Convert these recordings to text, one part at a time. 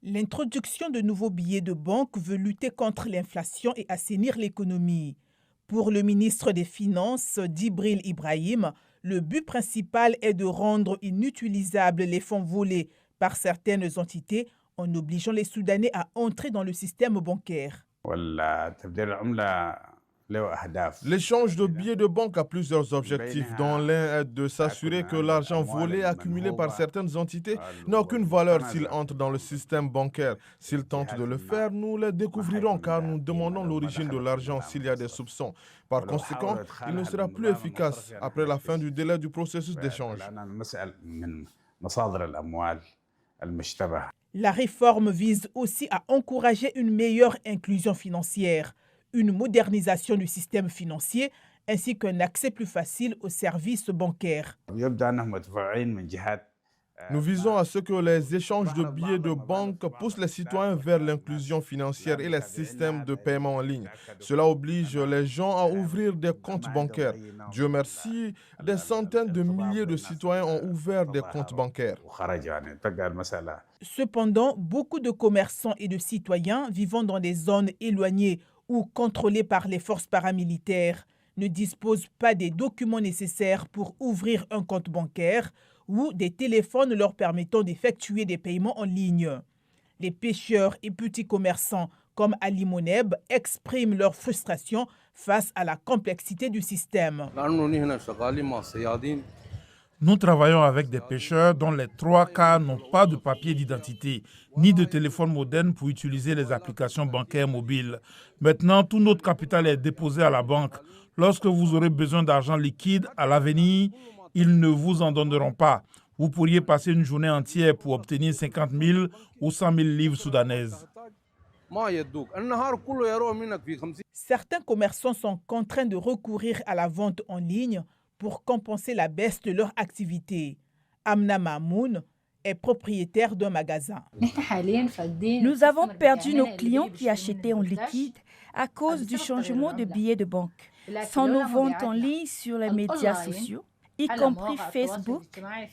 L'introduction de nouveaux billets de banque veut lutter contre l'inflation et assainir l'économie. Pour le ministre des Finances, Djibril Ibrahim, le but principal est de rendre inutilisables les fonds volés par certaines entités en obligeant les Soudanais à entrer dans le système bancaire. L'échange de billets de banque a plusieurs objectifs, dont l'un est de s'assurer que l'argent volé accumulé par certaines entités n'a aucune valeur s'il entre dans le système bancaire. S'ils tentent de le faire, nous les découvrirons car nous demandons l'origine de l'argent s'il y a des soupçons. Par conséquent, il ne sera plus efficace après la fin du délai du processus d'échange. La réforme vise aussi à encourager une meilleure inclusion financière, une modernisation du système financier ainsi qu'un accès plus facile aux services bancaires. Nous visons à ce que les échanges de billets de banque poussent les citoyens vers l'inclusion financière et les systèmes de paiement en ligne. Cela oblige les gens à ouvrir des comptes bancaires. Dieu merci, des centaines de milliers de citoyens ont ouvert des comptes bancaires. Cependant, beaucoup de commerçants et de citoyens vivant dans des zones éloignées ou contrôlées par les forces paramilitaires ne disposent pas des documents nécessaires pour ouvrir un compte bancaire ou des téléphones leur permettant d'effectuer des paiements en ligne. Les pêcheurs et petits commerçants comme Ali Moneb expriment leur frustration face à la complexité du système. Nous travaillons avec des pêcheurs dont les 3 quarts n'ont pas de papier d'identité, ni de téléphone moderne pour utiliser les applications bancaires mobiles. Maintenant, tout notre capital est déposé à la banque. Lorsque vous aurez besoin d'argent liquide à l'avenir, ils ne vous en donneront pas. Vous pourriez passer une journée entière pour obtenir 50 000 ou 100 000 livres soudanaises. Certains commerçants sont contraints de recourir à la vente en ligne pour compenser la baisse de leur activité. Amna Mamoun est propriétaire d'un magasin. Nous avons perdu nos clients qui achetaient en liquide à cause du changement de billets de banque. Sans nos ventes en ligne sur les médias sociaux, y compris Facebook,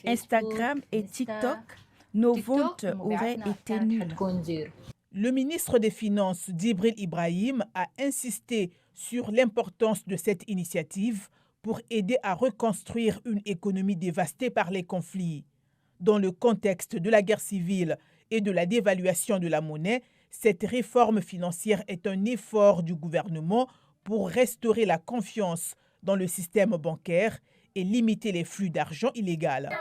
Instagram et TikTok, nos ventes auraient été nulles. Le ministre des Finances, Djibril Ibrahim, a insisté sur l'importance de cette initiative pour aider à reconstruire une économie dévastée par les conflits. Dans le contexte de la guerre civile et de la dévaluation de la monnaie, cette réforme financière est un effort du gouvernement pour restaurer la confiance dans le système bancaire et limiter les flux d'argent illégal.